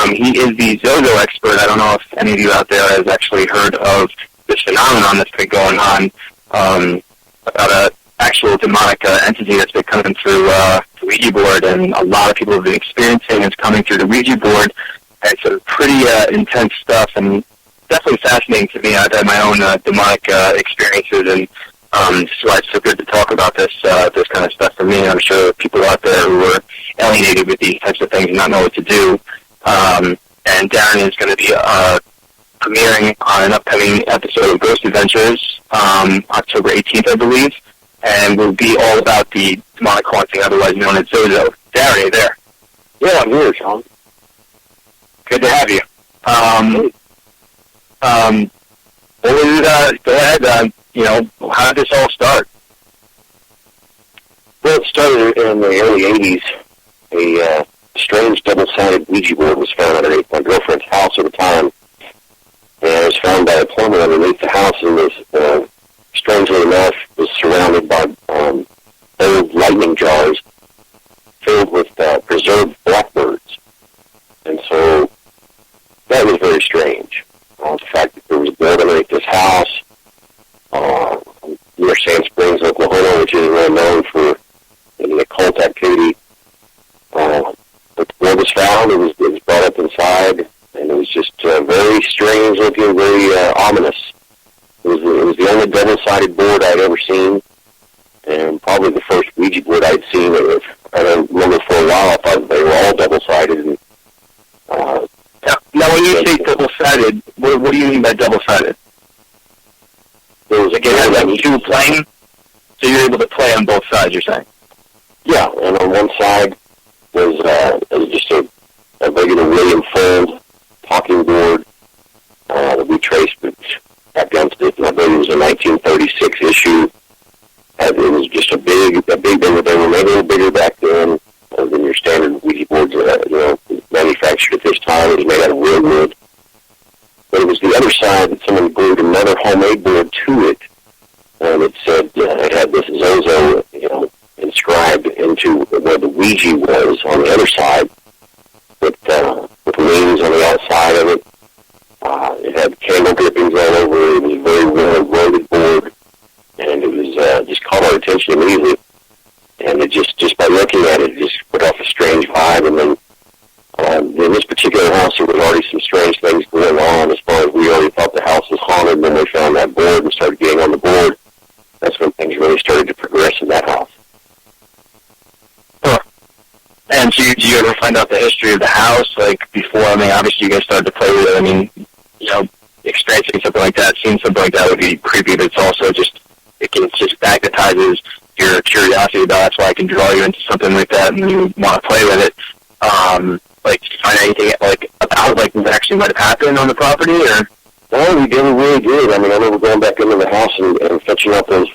He is the Zozo expert. I don't know if any of you out there has actually heard of this phenomenon that's been going on about an actual demonic entity that's been coming through the Ouija board, and a lot of people have been experiencing it's coming through the Ouija board. And it's some pretty intense stuff, and definitely fascinating to me. I've had my own demonic experiences, and this is why it's so good to talk about this kind of stuff for me. I'm sure people out there who are alienated with these types of things and not know what to do. And Darren is going to be premiering on an upcoming episode of Ghost Adventures, October 18th, I believe, and will be all about the demonic haunting, otherwise known as Zozo. Darren, are you there? Yeah, I'm here, Sean. Good to have you. Go ahead. How did this all start? Well, it started in the early 80s. A strange double-sided Ouija board was found underneath my girlfriend's house at the time. And it was found by a plumber underneath the house, and was, strangely enough, was surrounded by old lightning jars filled with preserved blackbirds. And so that was very strange. The fact that there was a board underneath this house near Sand Springs, Oklahoma, which is well known for the occult activity. But the board was found, it was brought up inside, and it was just very strange looking, very ominous. It was the only double-sided board I'd ever seen, and probably the first Ouija board I'd seen. I remember for a while I thought they were all double-sided. And, now, when you say double-sided, what do you mean by double-sided? There was like it had like two playing, so you're able to play on both sides, you're saying? Yeah, and on one side was just a regular William Fold talking board that we traced back down to, I believe it was a 1936 issue. It was just a big, they were maybe a little bigger back then than your standard Ouija boards, manufactured at this time. It was made out of real wood. But it was the other side that someone glued another homemade board to it, and it said it had this Zozo, inscribed into where the Ouija was on the other side, with wings on the outside of it. It had candle drippings all over it. It was a very well-loaded board, and it was just caught our attention immediately. And it just by looking at it, just put off a strange vibe. And then in this particular house, there was already some strange things going on as far as we already thought the house was haunted. And then we found that board and started getting on the board. That's when things really started to progress in that house. Huh. And so did you ever find out the history of the house, like before? I mean, obviously you guys started to play with it. I mean, experiencing something like that, seeing something like that would be creepy, but it's also just magnetizes your curiosity about it. That's why I can draw you into something like that and you want to play with it. Did you find anything about what actually might have happened on the property, or? No, we really did. I mean, I remember going back into the house and fetching up those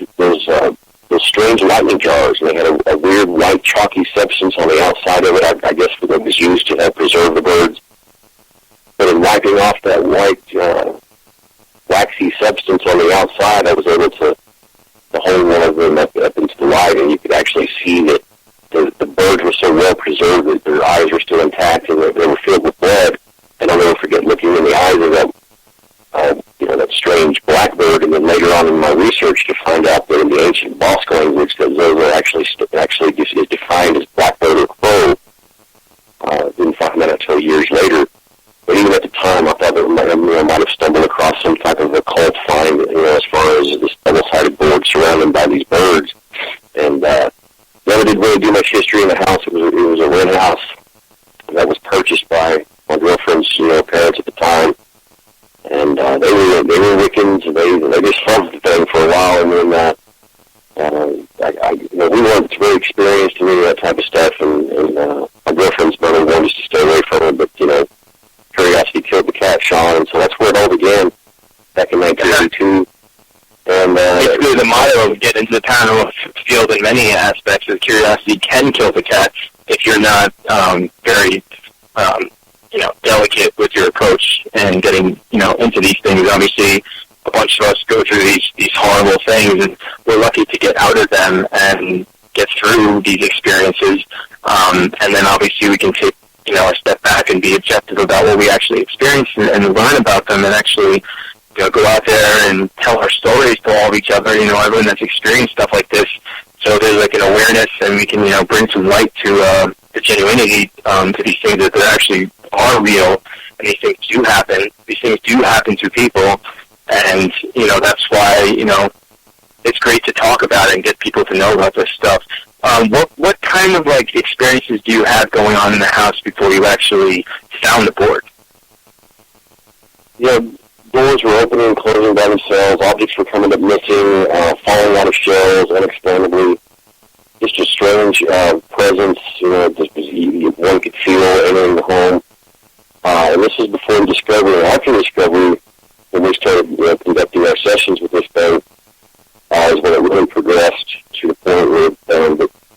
strange lightning jars, and they had a weird white chalky substance on the outside of it. I guess that was used to help preserve the birds. But in wiping off that white waxy substance on the outside, I was able to hold one of them up into the light, and you could actually see that the birds were so well preserved that their eyes were still intact and they were filled with blood. And I'll never forget looking in the eyes of that strange blackbird, and then later on in my research to find out that in the ancient Basque language that Zozo actually is defined as blackbird or crow. Didn't find that until years later. But even at the time, I thought that I might have stumbled across some type of occult find, as far as this double-sided board surrounded by these birds. And never did really do much history in the house. It was a rent house that was purchased by my girlfriend's parents at the time. And they were Wiccans, and they just loved the thing for a while, and then we weren't very experienced in any of that type of stuff, and my girlfriend's mother wanted us to stay away from it, but curiosity killed the cat, Sean, and so that's where it all began back in 1982. And basically, the motto of getting into the paranormal field in many aspects is curiosity can kill the cat if you're not very delicate with your approach and getting into these things. Obviously, a bunch of us go through these horrible things, and we're lucky to get out of them and get through these experiences. And then obviously we can take step back and be objective about what we actually experience and learn about them, and actually, go out there and tell our stories to all of each other, everyone that's experienced stuff like this. So there's like an awareness, and we can, bring some light to the genuinity to these things, that they actually are real, and these things do happen. These things do happen to people, and, that's why, it's great to talk about it and get people to know about this stuff. What kind of, experiences do you have going on in the house before you actually found the board? Yeah, doors were opening and closing by themselves. Objects were coming up missing, falling out of shells unexplainably. Just a strange presence, one could feel entering the home. And this is before discovery. After discovery, when we started conducting our sessions with this thing, is when it really progressed to the point where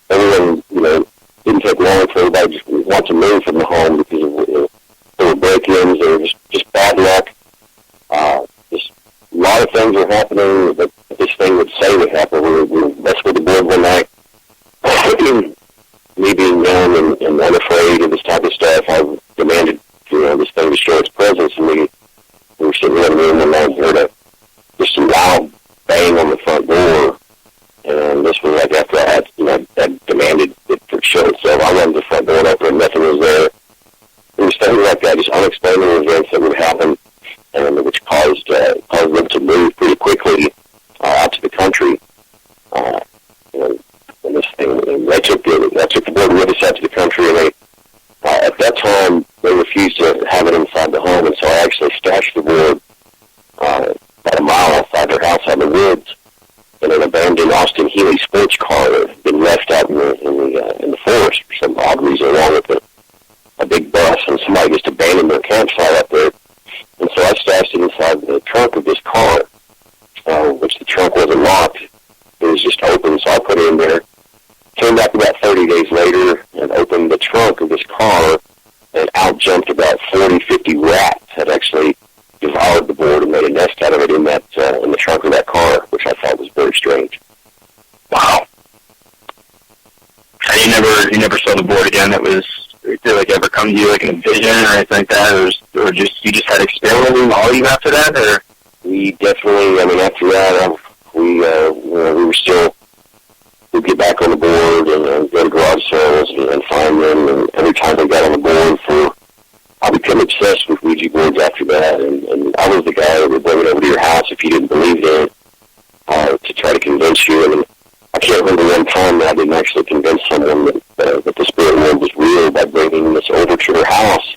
everyone, didn't take long for everybody just want to move from the home because there were break-ins, there was just bad luck. Just a lot of things were happening that this thing would say would happen. We were messing with the board one night. Me being young and unafraid of this type of stuff, I demanded, this thing to show its presence, and we were sitting in the room and I heard just a loud bang on the front door, and this was like after I had demanded it to show itself. I went to the front door and opened, nothing was there. There was things like that, just unexplainable events that would happen, and which caused them to move pretty quickly out to the country. And this thing, I took the board with us out to the country, and at that time they refused to have it inside the home, and so I actually stashed the board about a mile outside their house out in the woods in an abandoned Austin Healey sports car that had been left out in the forest for some odd reason, along with a big bus, and somebody just abandoned their campsite up there. And so I stashed it inside the trunk of this car, which the trunk wasn't locked. It was just open, so I put it in there. Came back about 30 days later and opened the trunk of this car, and out jumped about 40, 50 rats had actually devoured the board and made a nest out of it in the trunk of that car, which I thought was very strange. Wow. And you never saw the board again? Did it ever come to you like in a vision or anything like that, or just you just had experimental knowledge after that, or? We definitely, after that, we were still, we'd get back on the board and go to garage sales and find them, and every time we got on the board I became obsessed with Ouija boards after that, and I was the guy that would bring it over to your house if you didn't believe in it, to try to convince you. I can't remember one time that I didn't actually convince someone that the spirit world was real by bringing this over to their house.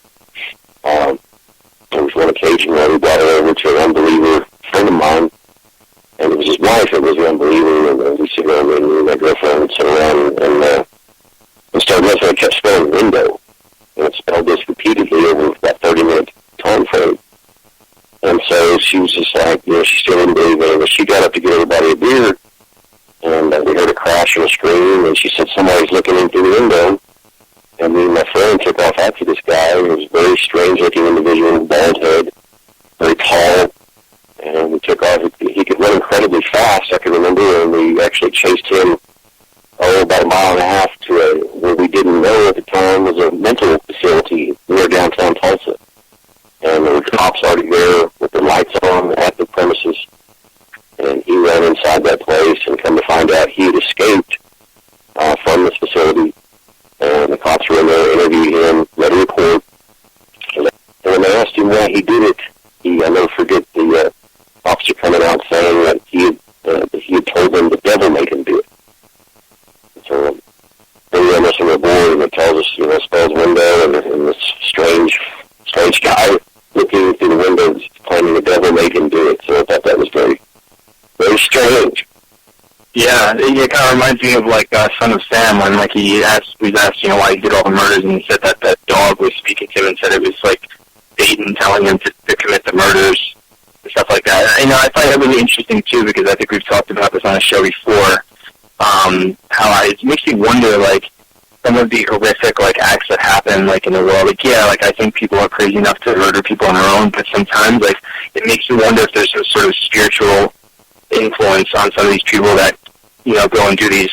There was one occasion where we brought it over to an unbeliever friend of mine, and it was his wife that was the unbeliever, and we sit around, and my girlfriend would sit around and start messing. I kept spelling window, and it spelled this repeatedly over that 30-minute time frame. And so she was just like, she still didn't believe it, but she got up to get everybody a beer, and we heard a crash and a scream, and she said somebody's looking in through the window. And me and my friend took off after this guy. He was a very strange-looking individual, bald head, very tall, and we took off. He could run incredibly fast, I can remember, and we actually chased him about a mile and a half to where we didn't know at the time was a mental facility near downtown Tulsa. And there were cops already there with the lights on at the premises. And he ran inside that place, and come to find out he had escaped from this facility. And the cops were in there, interviewed him, read a report. And when they asked him why he did it, I'll never forget the officer coming out saying that he had told them the devil made him do it. So they ran us on the board, and it tells us, spells window, and this strange guy looking through the window claiming the devil made him do it. So I thought that was very, very strange. Yeah, it kind of reminds me of Son of Sam, when he was asked why he did all the murders, and he said that dog was speaking to him and said it was Satan telling him to commit the murders and stuff like that. I find that really interesting too, because I think we've talked about this on a show before. How it makes me wonder some of the horrific acts that happen in the world. I think people are crazy enough to murder people on their own, but sometimes it makes me wonder if there's some sort of spiritual influence on some of these people that go and do these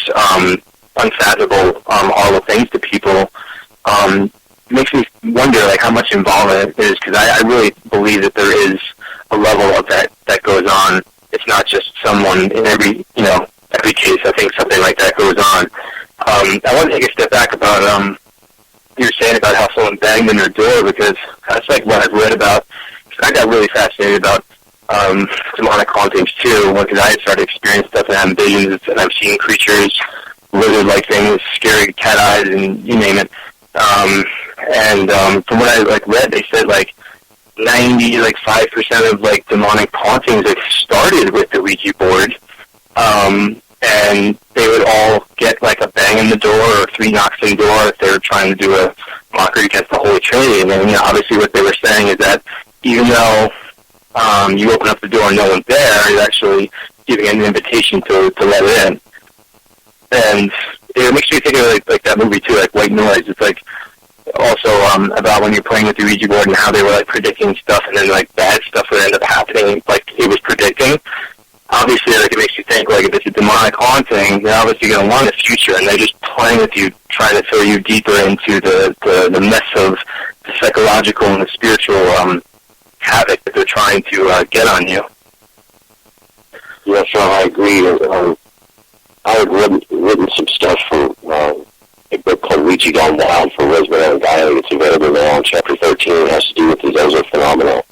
unfathomable, horrible things to people. Makes me wonder, like, how much involvement it is, because I really believe that there is a level of that goes on. It's not just someone in every case. I think something like that goes on. I want to take a step back about you were saying about how someone banged in their door, because that's like what I've read about. I got really fascinated about demonic hauntings too, because I had started experiencing stuff and having visions, and I've seen creatures, lizard-like things, scary cat eyes, and you name it. And from what I read, they said 5% of demonic hauntings started with the Ouija board, and they would all get a bang in the door or 3 knocks in the door if they were trying to do a mockery against the Holy Trinity. And then, obviously what they were saying is that even though you open up the door and no one's there, you're actually giving an invitation to let it in. And it makes me think of that movie too, White Noise. It's also about when you're playing with the Ouija board and how they were predicting stuff, and then bad stuff would end up happening it was predicting. Obviously, it makes you think if it's a demonic haunting, they're obviously going to want a future, and they're just playing with you, trying to throw you deeper into the mess of the psychological and the spiritual havoc that they're trying to get on you. Yeah, so I agree. I had written some stuff for a book called Ouija Gone Wild for Rosemary and Guile. It's available now on Chapter 13. It has to do with the Zozo phenomena.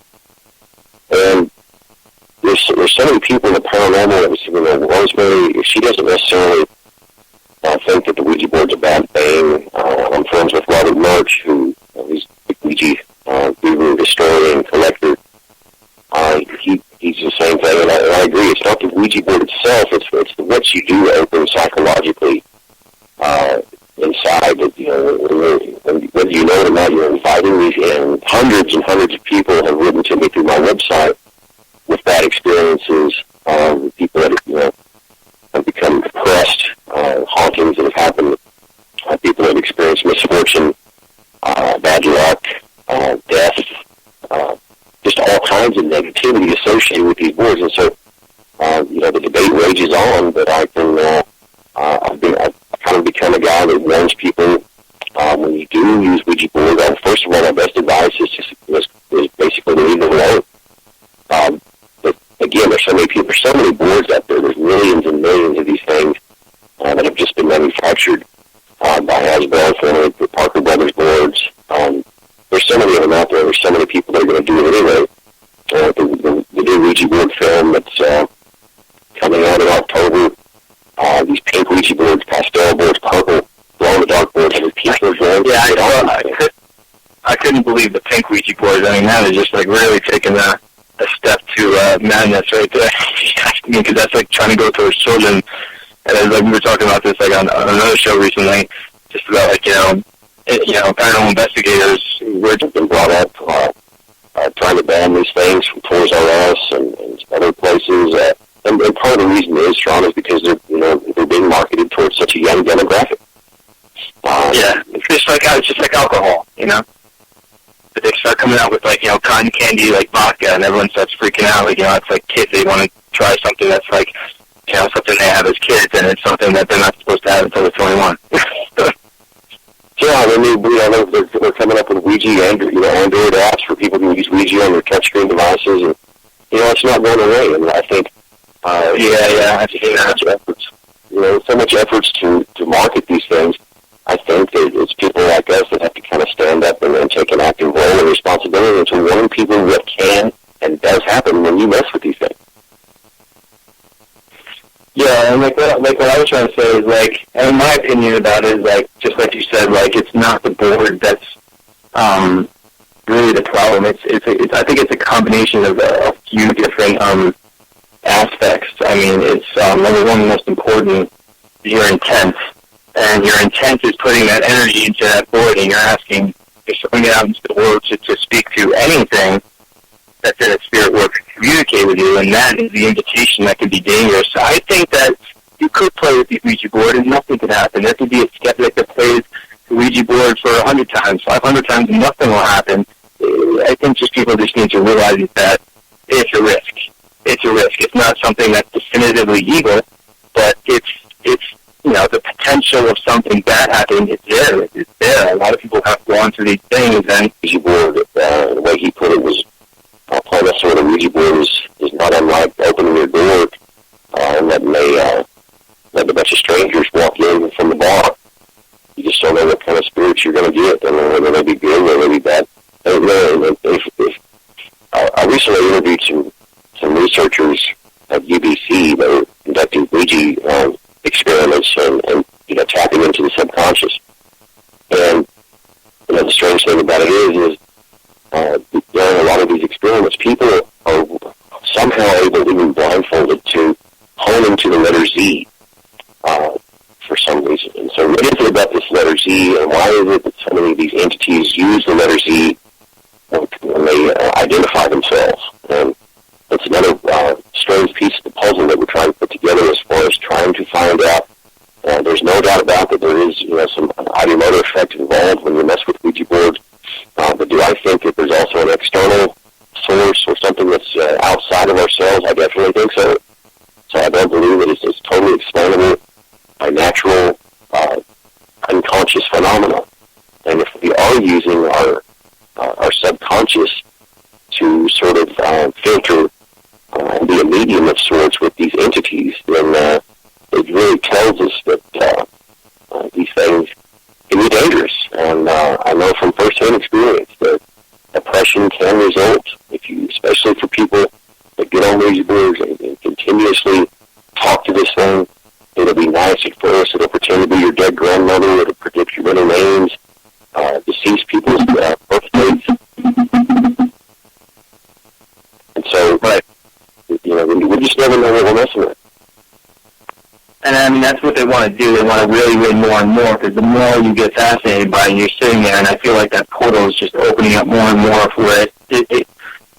And there's so many people in the paranormal, Rosemary, she doesn't necessarily think that the Ouija board's a bad thing. I'm friends with Robert Murch, who he's a Ouija guru, historian, collector. He's the same thing, and I agree. It's not the Ouija board itself; it's what you do open psychologically inside. That whether you know it or not, you're inviting these in. Hundreds and hundreds of people have written to me through my website with bad experiences. People that have become depressed, hauntings that have happened. People that have experienced misfortune, bad luck, death. Just all kinds of negativity associated with these boards, and so the debate rages on. But I've kind of become a guy that warns people when you do use Ouija board. First of all, my best advice is basically to leave them alone. But again, there's so many people, there's so many boards out there. There's millions and millions of these things that have just been manufactured by Hasbro, formerly the Parker Brothers boards. There's so many of them out there. There's so many people that are going to do it anyway. The new Ouija board film that's coming out in October. These pink Ouija boards, pastel boards, purple, glow-in-the-dark boards. People are going I couldn't believe the pink Ouija boards. I mean, that is just really taking a step to madness right there. Because that's trying to go towards children. And as we were talking about this on another show recently, just about paranormal investigators were been brought up trying to ban these things from Toys R Us and other places. And part of the reason it is, Sean, is because they're being marketed towards such a young demographic. It's just like alcohol, But they start coming out with cotton candy vodka, and everyone starts freaking out. It's kids, they want to try something that's something they have as kids, and it's something that they're not supposed to have until they're 21. Yeah, they're coming up with Ouija Android apps for people who use Ouija on their touchscreen devices, and it's not going away. And I think I've seen that efforts. So much efforts to market these things. I think that it's people like us that have to kind of stand up and take an active role and responsibility into warning people what can and does happen when you mess with these things. Yeah, and what I was trying to say is and my opinion about it is just like you said, it's not the board that's really the problem. It's I think it's a combination of a few different aspects. I mean, it's number one, the most important, your intent, and your intent is putting that energy into that board, and you're asking if someone out into the world to speak to anything that's in a spirit world to communicate with you, and that is the invitation that can be dangerous. So I think that you could play with the Ouija board and nothing could happen. There could be a skeptic that plays the Ouija board for 100 times, 500 times, and nothing will happen. I think people just need to realize that it's a risk. It's a risk. It's not something that's definitively evil, but it's the potential of something bad happening is there. It's there. A lot of people have gone through these things, and Ouija board, the way he put it was, playing a sort of Ouija board is not unlike opening your door and letting a bunch of strangers walk in from the bar. You just don't know what kind of spirits you're going to get, and whether they be good or they be bad. I don't know. I recently interviewed some researchers at UBC that were conducting Ouija experiments and tapping into the subconscious. And the strange thing about it is during a lot of these experiments, people are somehow able, even blindfolded, to hone into the letter Z for some reason. And so what is it about this letter Z, and why is it that so many of these entities use the letter Z when they identify themselves? And that's another strange piece of the puzzle that we're trying to put together as far as trying to find out. There's no doubt about that there is some ideomotor effect involved when you mess with Ouija boards. But do I think that there's also an external source or something that's outside of ourselves? I definitely think so. So I don't believe that it's totally explainable by natural, unconscious phenomena. And if we are using our subconscious to sort of filter and be a medium of sorts with these entities, then it really tells us that these things can be dangerous. And I know from first-hand experience that oppression can result, especially for people that get on Ouija boards and continuously talk to this thing. It'll be nice at first. It'll pretend to be your dead grandmother. It'll predict your middle names, deceased people's birth dates. And so, we just never know what we're messing with. And I mean, that's what they want to do. They want to really read more and more, because the more you get fascinated by it, and you're sitting there, and I feel like that portal is just opening up more and more for it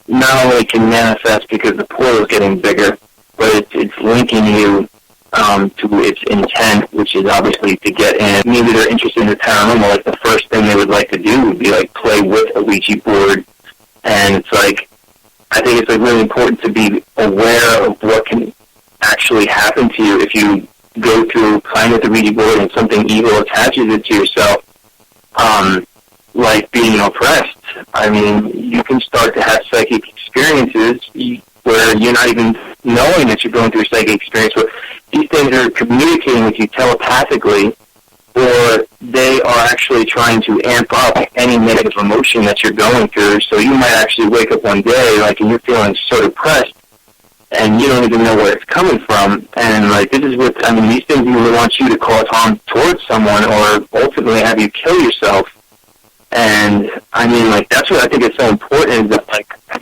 not only can manifest because the portal is getting bigger, but it's linking you to its intent, which is obviously to get in. Maybe they're interested in the paranormal. Like, the first thing they would like to do would be, like, play with a Ouija board. And it's like, I think it's, like, really important to be aware of what can actually happen to you if you go through playing with the Ouija board and something evil attaches it to yourself, like being oppressed. I mean, you can start to have psychic experiences where you're not even knowing that you're going through a psychic experience, where these things are communicating with you telepathically, or they are actually trying to amp up any negative emotion that you're going through. So you might actually wake up one day, and you're feeling so depressed, and you don't even know where it's coming from. And, this is what, these things either want you to cause harm towards someone or ultimately have you kill yourself. And, that's what I think is so important, is that,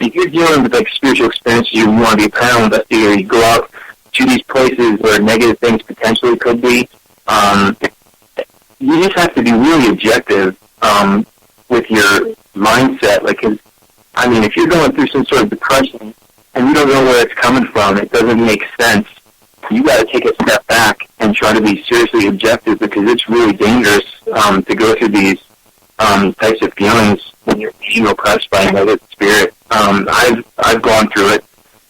if you're dealing with, spiritual experiences, you want to be a paranormal investigator, you go out to these places where negative things potentially could be, you just have to be really objective with your mindset. If you're going through some sort of depression and you don't know where it's coming from, it doesn't make sense. You got to take a step back and try to be seriously objective, because it's really dangerous to go through these types of feelings when you're being oppressed by another spirit. I've gone through it,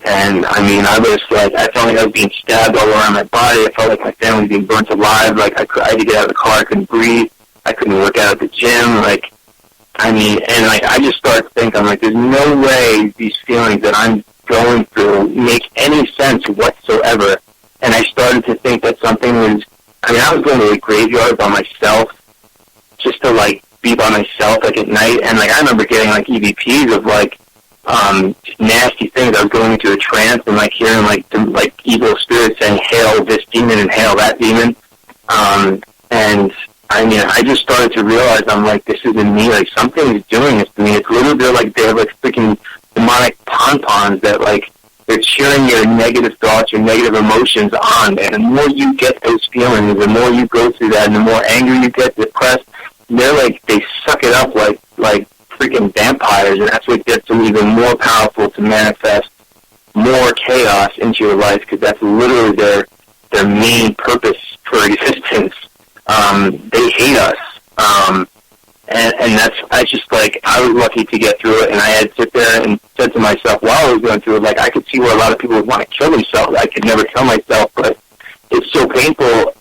and I was I felt like I was being stabbed all around my body. I felt like my family was being burnt alive. I had to get out of the car. I couldn't breathe. I couldn't work out at the gym. I just started thinking, there's no way these feelings that I'm going through make any sense whatsoever. And I started to think that something was, I was going to the graveyard by myself, just to be by myself at night. And I remember getting EVPs of just nasty things. I was going into a trance and hearing the evil spirits saying, hail this demon and hail that demon. And I just started to realize, this isn't me. Something is doing this to me. It's literally they have freaking demonic pom-poms that they're cheering your negative thoughts, your negative emotions on. And the more you get those feelings, the more you go through that, and the more angry you get, depressed, they suck it up like freaking vampires, and that's what gets them even more powerful to manifest more chaos into your life, because that's literally their main purpose for existence. They hate us. And that's, I was lucky to get through it, and I had to sit there and said to myself while I was going through it, I could see where a lot of people would want to kill themselves. I could never kill myself, but it's so painful,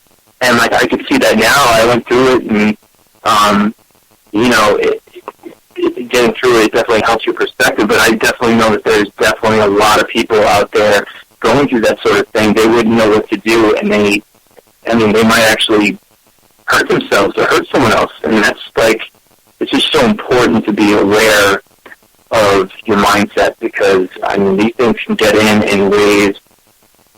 And, like, I could see that now. I went through it, and, you know, getting through it definitely helps your perspective, but I definitely know that there's definitely a lot of people out there going through that sort of thing. They wouldn't know what to do, and they might actually hurt themselves or hurt someone else. And that's, like, it's just so important to be aware of your mindset, because, I mean, these things can get in ways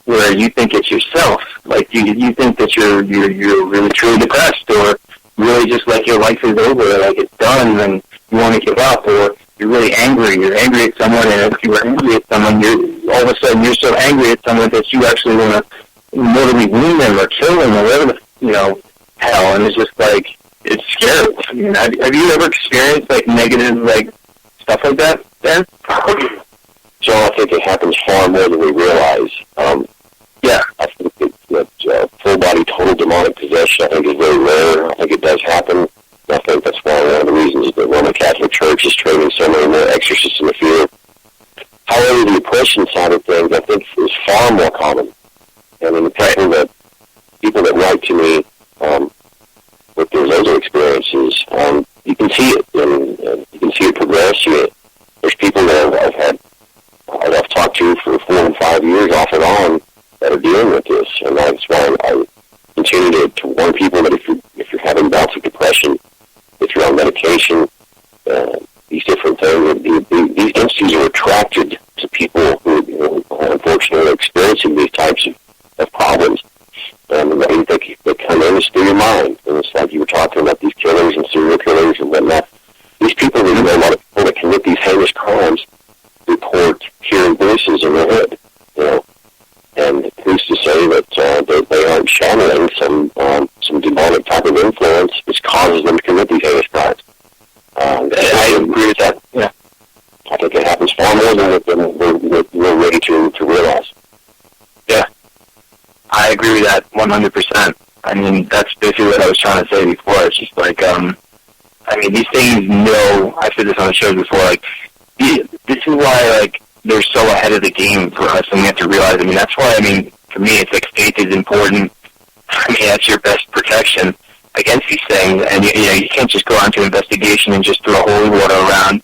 where you think it's yourself. Like, you think that you're really truly depressed, or really just like your life is over, like it's done, and you want to give up, or you're really angry. You're angry at someone, and if you were angry at someone, all of a sudden you're so angry at someone that you actually want to mortally wound them or kill them or whatever the, you know, hell. And it's just like, it's scary. I mean, have you ever experienced, like, negative, like, stuff like that, Dan? John, I think it happens far more than we realize. Yeah, I think that full-body, total demonic possession, I think, is very rare. I think it does happen. I think that's one of the reasons that the Roman Catholic Church is training so many more exorcists in the field. However, the oppression side of things, I think, is far more common. I mean, the people that write to me with those other experiences, you can see it, and you can see it progress. There's people that I've talked to for 4 and 5 years off and on that are dealing with this, and that's why I continue to warn people that if you're having bouts of depression, if you're on medication, these different things, these entities are attracted to people who unfortunately are experiencing these types of problems. And they come in through your mind. And it's like you were talking about these killers and serial killers and whatnot. These people, a lot of people that commit these heinous crimes report hearing voices in their head, you know. And who's to say that they aren't channeling some demonic type of influence which causes them to commit these heinous crimes? I agree with that. Yeah, I think it happens far more than we're ready to realize. Yeah, I agree with that 100%. I mean, that's basically what I was trying to say before. It's just like, I mean, these things know, I've said this on the show before, like, this is why, like, they're so ahead of the game for us, and we have to realize, I mean, that's why, I mean, for me, it's like faith is important. I mean, that's your best protection against these things, and, you can't just go on to investigation and just throw holy water around,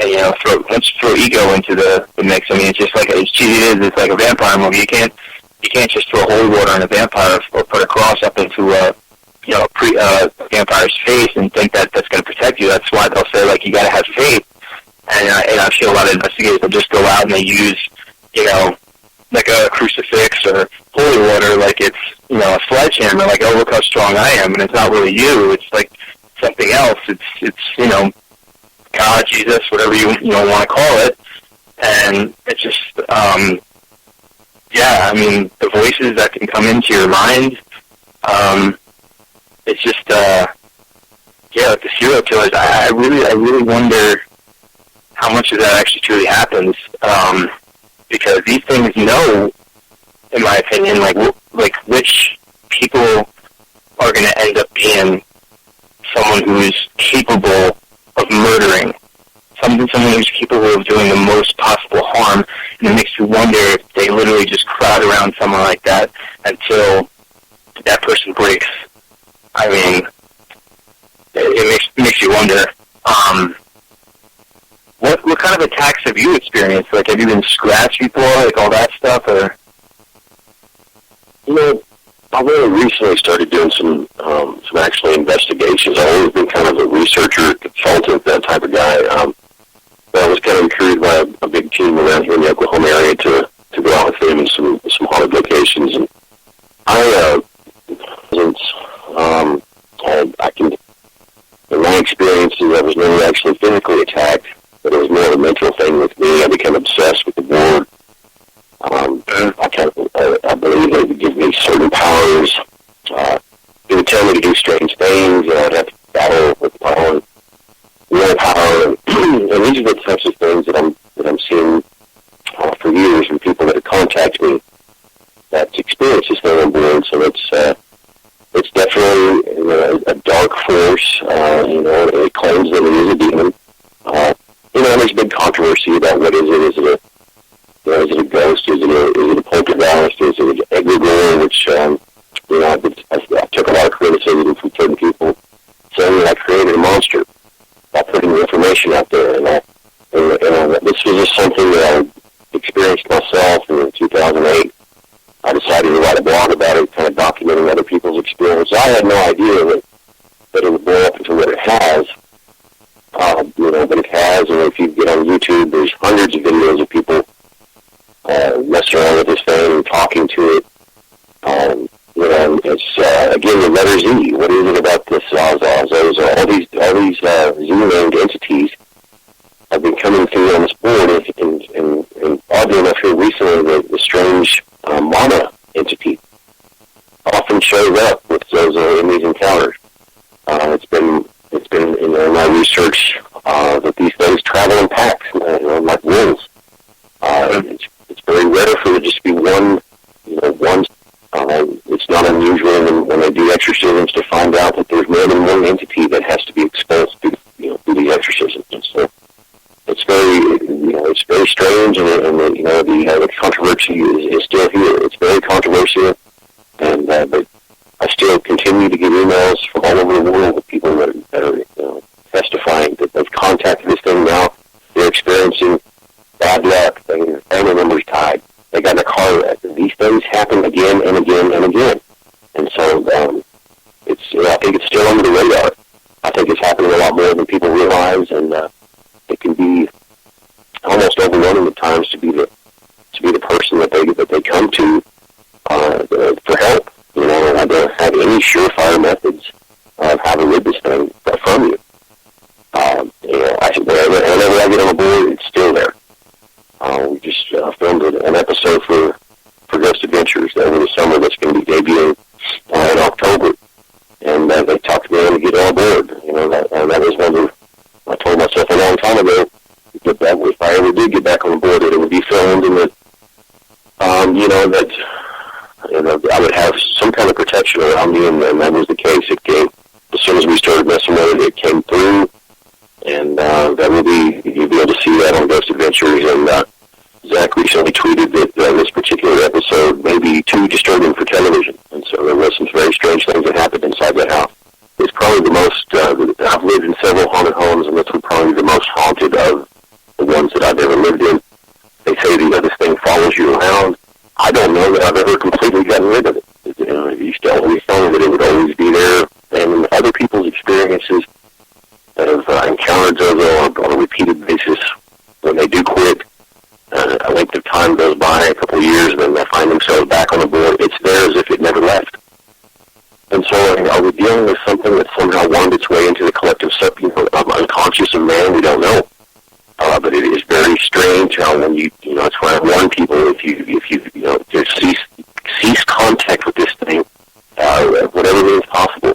and, once you throw ego into the mix, I mean, it's just like, as cheesy as it is, it's like a vampire movie. You can't just throw holy water on a vampire or put a cross up into a vampire's face and think that that's going to protect you. That's why they'll say, like, you got to have faith. And I've seen a lot of investigators that just go out and they use, like a crucifix or holy water like it's, a sledgehammer, like, oh, look how strong I am. And it's not really you. It's like something else. It's God, Jesus, whatever you want to call it. And it's just, yeah, I mean, the voices that can come into your mind, it's just, like the serial killers, I really wonder how much of that actually truly happens, because these things know, in my opinion, like which people are going to end up being someone who's capable of murdering, someone who's capable of doing the most possible harm, and it makes you wonder if they literally just crowd around someone like that until that person breaks. I mean, it makes you wonder. What kind of attacks have you experienced? Like, have you been scratched before, like all that stuff, or? I've really recently started doing some actual investigations. I've always been kind of a researcher, consultant, that type of guy. But I was kind of recruited by a big team around here in the Oklahoma area to go out with them in some haunted locations. And in my experiences, I was never actually physically attacked, but it was more of a mental thing with me. I became obsessed with the board. I believe they would give me certain powers. They would tell me to do strange things, and I'd have to battle with my own willpower. And these are the types of things that I'm seeing for years from people that have contacted me that's experienced this thing on board. So it's definitely a dark force. It claims that it is a demon. There's been controversy about what is it. Is it a ghost? Is it a poltergeist? Is it an egregore? Which, this was just something that I experienced myself in 2008. I decided to write a blog about it, kind of documenting other people's experience. I had no idea that it would blow up into what it has. But it has, and if you get on YouTube, there's hundreds of videos of people messing around with this thing and talking to it. It's again the letter Z. What is it about this Zaz? All these Z-named entities have been coming through on this board, and oddly enough, here recently, the strange Mana entity often shows up with those in these encounters. It's been in my research that these things travel in packs, like wolves. It's very rare for there just to be one. It's not unusual when they do exorcisms to find out that there's more than one entity that has to be exposed through these exorcisms. And so it's very strange, and the controversy is still here. It's very controversial, and but I still continue to get emails from all over the world with people that are testifying that they've contacted this thing now. They're experiencing bad luck. Their family members died. They got in a car wreck. These things happen again and again and again. And so I think it's still under the radar. I think it's happening a lot more than people realize, and it can be almost overwhelming at times to be the person that they come to for help. I don't have any surefire methods of how to rid this thing from you. Whenever I get on the board, it's still there. We just filmed an episode for Ghost Adventures over the summer that's going to be debuting in October, and they talked me into getting on board. That was one of I told myself a long time ago that if I ever did get back on board, that it would be filmed, and that I would have some kind of protection around me, and that was the case. It came as soon as we started messing with it. It came through, and you'll be able to see that on Ghost Adventures. And Zach recently tweeted that this particular episode may be too disturbing for television, and so there was some very strange things that happened inside that house. It's probably the most. I've lived in several haunted homes, and this was probably the most haunted of the ones that I've ever lived in. They say this thing follows you around. I don't know that I've ever completely gotten rid of it. It used to always tell me that it would always be there, and other people's experiences that have encountered those on a repeated basis, when they do quit, a length of time goes by, a couple of years, and then they find themselves back on the board. It's there as if it never left. And so are we dealing with something that somehow wound its way into the collective unconscious of man? We don't know. But it is very strange how when it's why I warn people, if you cease contact with this thing, whatever means possible.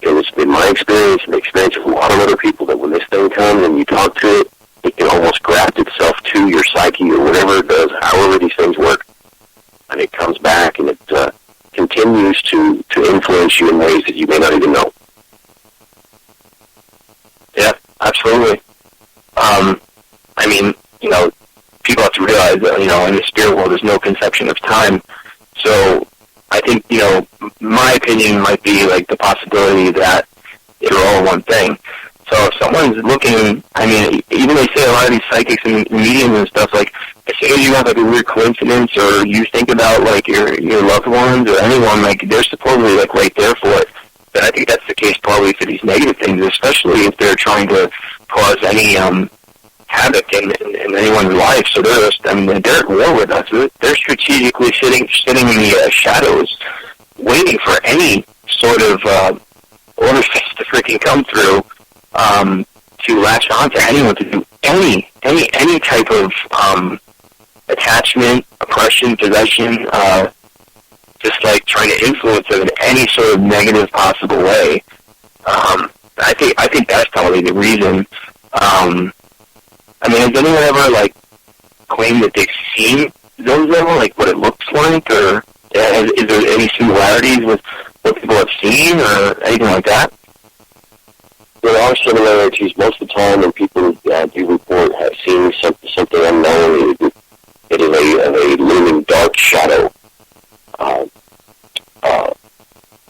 It's been my experience and the experience of a lot of other people that when this thing comes and you talk to it, it can almost graft itself to your psyche or whatever it does, however these things work. And it comes back and it continues to influence you in ways that you may not even know. Yeah, absolutely. People have to realize that, in the spirit world, there's no conception of time. So I think, my opinion might be like the possibility that they're all one thing. So if someone's looking, even they say a lot of these psychics and mediums and stuff, like, as soon as you have like a weird coincidence or you think about like your loved ones or anyone, like they're supposedly like right there for it. But I think that's the case probably for these negative things, especially if they're trying to cause any havoc in anyone's life. So they're at war with us. They're strategically sitting in the shadows, waiting for any sort of orifice to freaking come through, to latch on to anyone, to do any type of attachment, oppression, possession, just like trying to influence them in any sort of negative possible way. I think that's probably the reason. Has anyone ever like claimed that they've seen those level, like what it looks like, or is there any similarities with what people have seen or anything like that? There are similarities. Most of the time when people do report have seen something unknown, it is a looming dark shadow.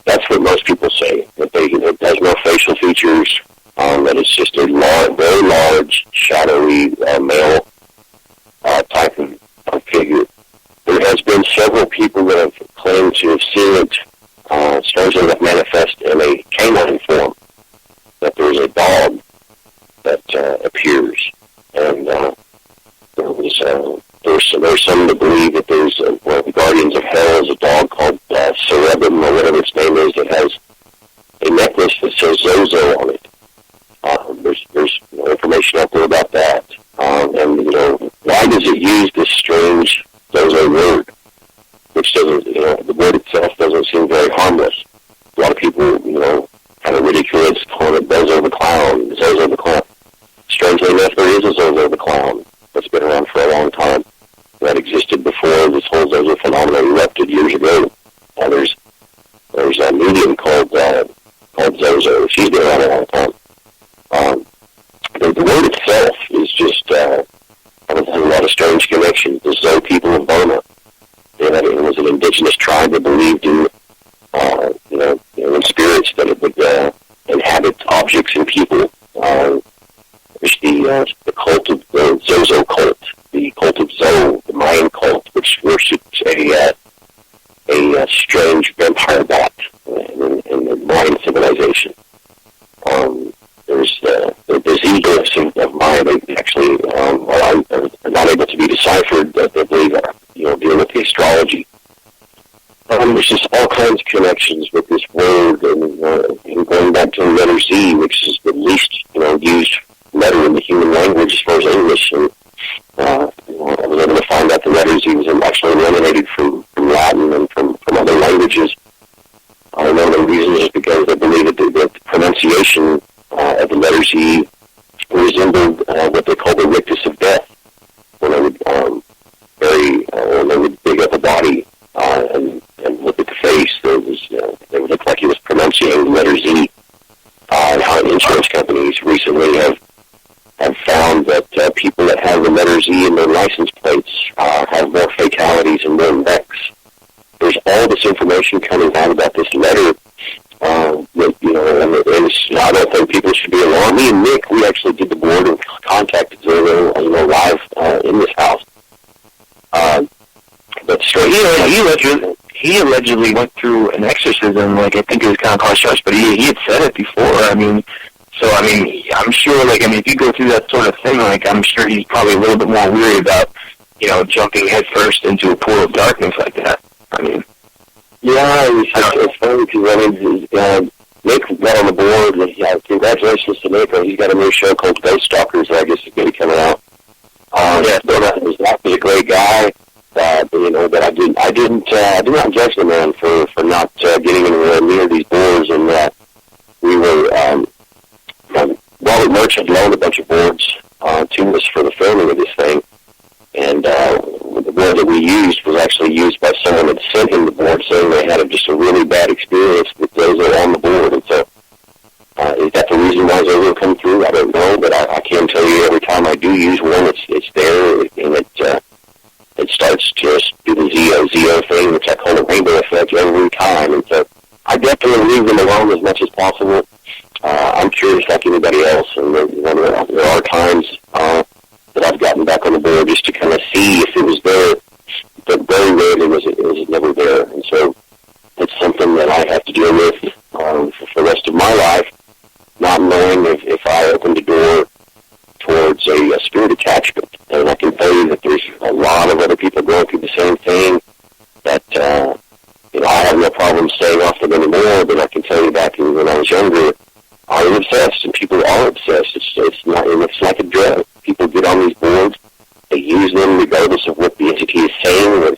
That's what most people say, that it has no facial features, that it's just a very large, shadowy male several people that have claimed to have seen it, strangely enough, manifest in a canine form. That there's a dog that appears, and there's some that believe that there's one of the guardians of hell is a dog called Cerebrum or whatever its name is that has a necklace that says Zozo on it. There's information out there about that, and why does it use this strange Zozo word, which doesn't, the word itself doesn't seem very harmless. A lot of people, kind of ridicule it, calling it Zozo the Clown, Zozo the Clown. Strangely enough, there is a Zozo the Clown that's been around for a long time. That existed before this whole Zozo phenomenon erupted years ago. There's a medium called Zozo. She's been around a long time. The word itself is just has a lot of strange connections. The Zo people of Burma, it was an indigenous tribe that believed in in spirits that it would inhabit objects and people. There's the cult of the Zozo cult, the cult of Zo, the Mayan cult, which worships a strange vampire bat in the Mayan civilization. There's the Z-glyphs of Maya. They actually are not able to be deciphered. They believe deal with the astrology. There's just all kinds of connections with this word, and going back to the letter Z, which is the least used letter in the human language as far as English. And I was able to find out the letter Z was actually eliminated from Latin and from other languages. One of the reasons is because they believe that the pronunciation of the letter Z resembled what they call the rictus of death, when they would when they would dig up a body and look at the face. They would look like he was pronunciating the letter Z. And how insurance companies recently have found that people that have the letter Z in their license plates have more fatalities and more wrecks. There's all this information coming out about this letter. I don't think people should be alarmed. Me and Nick, we actually did the board and contacted Zozo, live in this house. But he allegedly went through an exorcism. I think it was kind of harsh, but he had said it before. I'm sure. If you go through that sort of thing, I'm sure he's probably a little bit more weary about, jumping headfirst into a pool of darkness like that. Yeah, it's funny because Nick got on the board. Congratulations to Nick. He's got a new show called Ghost Stalkers that I guess is going to be coming out. That was a great guy. But I did not judge the man for not getting anywhere near these boards, and we were Robert Murch had loaned a bunch of boards to us for the filming of this thing, and the board that we used was actually used by someone that sent him the board, saying they had just a really bad experience with those that were on the board. And so, is that the reason why Zozo come through? I don't know, but I can tell you every time I do use one, it's there, and it starts to do the ZO thing, which I call the rainbow effect every time. And so I definitely leave them alone as much as possible. I'm curious like anybody else, and there are times that I've gotten back on the board just to kind of see if it was there, but very rarely it was never there. And so it's something that I have to deal with for the rest of my life, not knowing if I open the door towards a spirit attachment. And I can tell you that there's a lot of other people going through the same thing, that I have no problem staying off them anymore, but I can tell you back when I was younger, I was obsessed, and people are obsessed. It's like a drug. People get on these boards, they use them regardless of what the entity is saying, and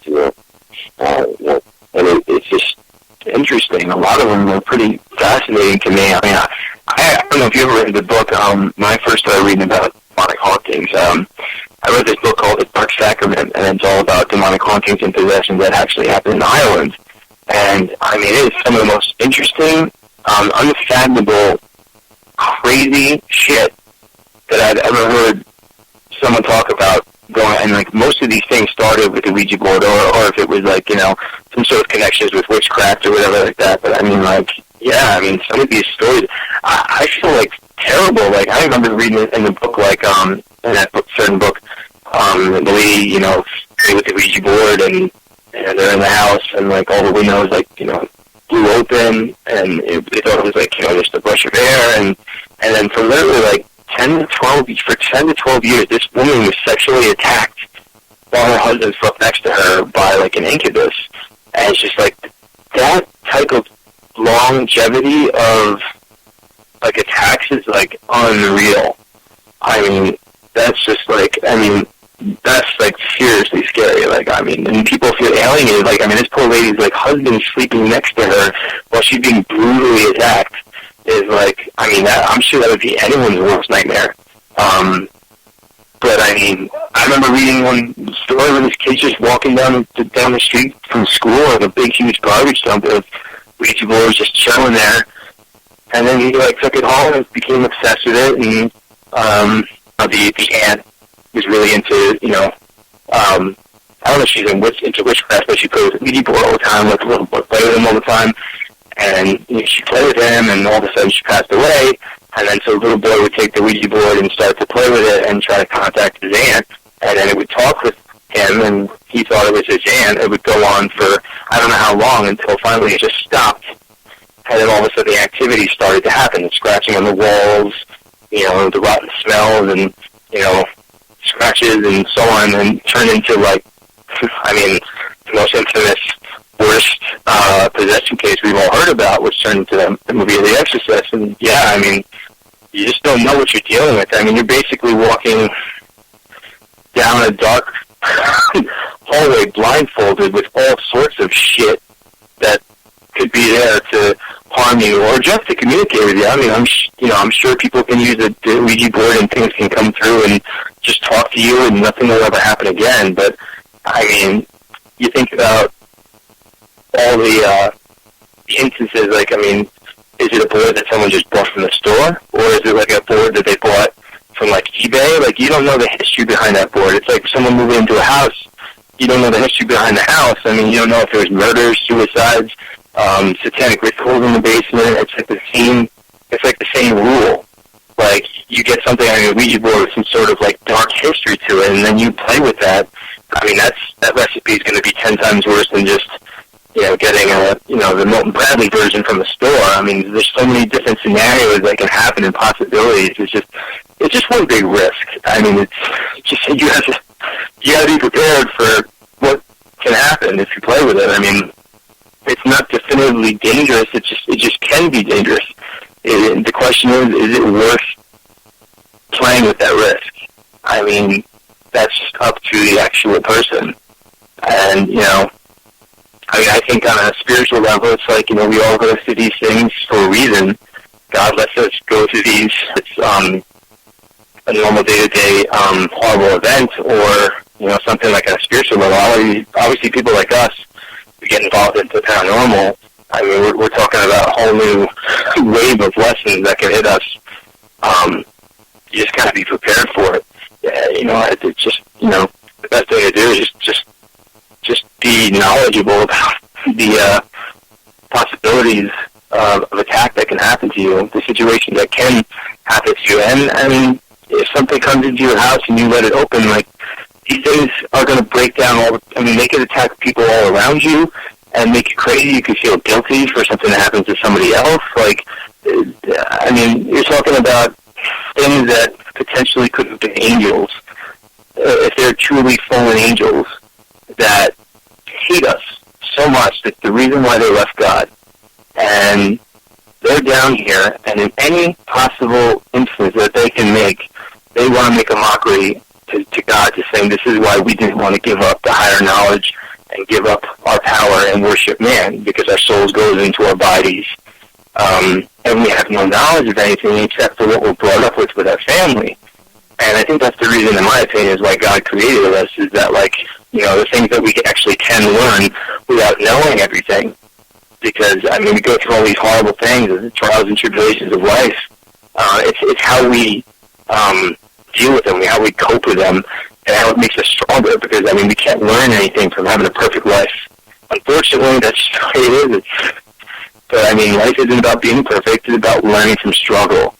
it's just interesting. A lot of them are pretty fascinating to me. I don't know if you ever read the book. When I first started reading about demonic hauntings, I read this book called The Dark Sacrament, and it's all about demonic hauntings and possessions that actually happen in Ireland. And, it is some of the most interesting, unfathomable, crazy shit that I've ever heard someone talk about going, and most of these things started with the Ouija board, or if it was some sort of connections with witchcraft or whatever like that. But some of these stories, I feel terrible. I remember reading it in the book, in that certain book, the lady, with the Ouija board, and they're in the house, and, like, all the windows, like, blew open, and they thought it was, like, just a brush of air, and then for literally, like, 10 to 12 years, this woman was sexually attacked while her husband slept next to her by, like, an incubus. And it's just, like, that type of longevity of, like, attacks is, like, unreal. I mean, that's just, like, that's, like, seriously scary. Like, and people feel alienated. Like, this poor lady's, like, husband sleeping next to her while she's being brutally attacked is, like, I'm sure that would be anyone's worst nightmare. But, I remember reading one story where this kid's just walking down the street from school, like a big, huge garbage dump with Ouija boards just chilling there. And then he, like, took it home and became obsessed with it. And the aunt was really into, I don't know if she's into witchcraft, but she plays with Ouija board all the time, like, play with him all the time. And she played with him, and all of a sudden she passed away. And then so the little boy would take the Ouija board and start to play with it and try to contact his aunt. And then it would talk with him, and he thought it was his aunt. It would go on for I don't know how long until finally it just stopped. And then all of a sudden the activity started to happen, the scratching on the walls, the rotten smells and, scratches and so on, and turned into, like, the most infamous, worst possession case we've all heard about, which turned into the movie The Exorcist. And, yeah, you just don't know what you're dealing with. You're basically walking down a dark hallway blindfolded with all sorts of shit that could be there to harm you or just to communicate with you. I'm sure people can use the Ouija board and things can come through and just talk to you and nothing will ever happen again. But, you think about all the instances, like, is it a board that someone just bought from the store, or is it, like, a board that they bought from, like, eBay? Like, you don't know the history behind that board. It's like someone moving into a house. You don't know the history behind the house. You don't know if there's murders, suicides, satanic rituals in the basement. It's like the same rule. Like, you get something on your Ouija board with some sort of, like, dark history to it, and then you play with that. That recipe is going to be 10 times worse than just, getting the Milton Bradley version from the store. There's so many different scenarios that can happen and possibilities. It's just one big risk. It's just, you have to be prepared for what can happen if you play with it. It's not definitively dangerous. It just can be dangerous. The question is it worth playing with that risk? That's just up to the actual person. And, I think on a spiritual level, it's like, we all go through these things for a reason. God lets us go through these. It's a normal day-to-day horrible event, or, something like on a spiritual level. Obviously, people like us, we get involved into the paranormal. We're talking about a whole new wave of lessons that can hit us. You just got to be prepared for it. It's just, the best thing to do is just be knowledgeable about the possibilities of attack that can happen to you, the situations that can happen to you. And if something comes into your house and you let it open, like, these things are going to break down they can attack people all around you and make you crazy. You can feel guilty for something that happens to somebody else. Like, you're talking about things that potentially could have been angels, if they're truly fallen angels that hate us so much that the reason why they left God. And they're down here, and in any possible instance that they can make, they want to make a mockery to God, to saying this is why we didn't want to give up the higher knowledge and give up our power and worship man, because our souls goes into our bodies. And we have no knowledge of anything except for what we're brought up with our family. And I think that's the reason, in my opinion, is why God created us, is that, like, the things that we actually can learn without knowing everything. Because, we go through all these horrible things, the trials and tribulations of life. It's how we deal with them, how we cope with them, and how it makes us stronger. Because, we can't learn anything from having a perfect life. Unfortunately, that's just the way it is. But, life isn't about being perfect. It's about learning from struggle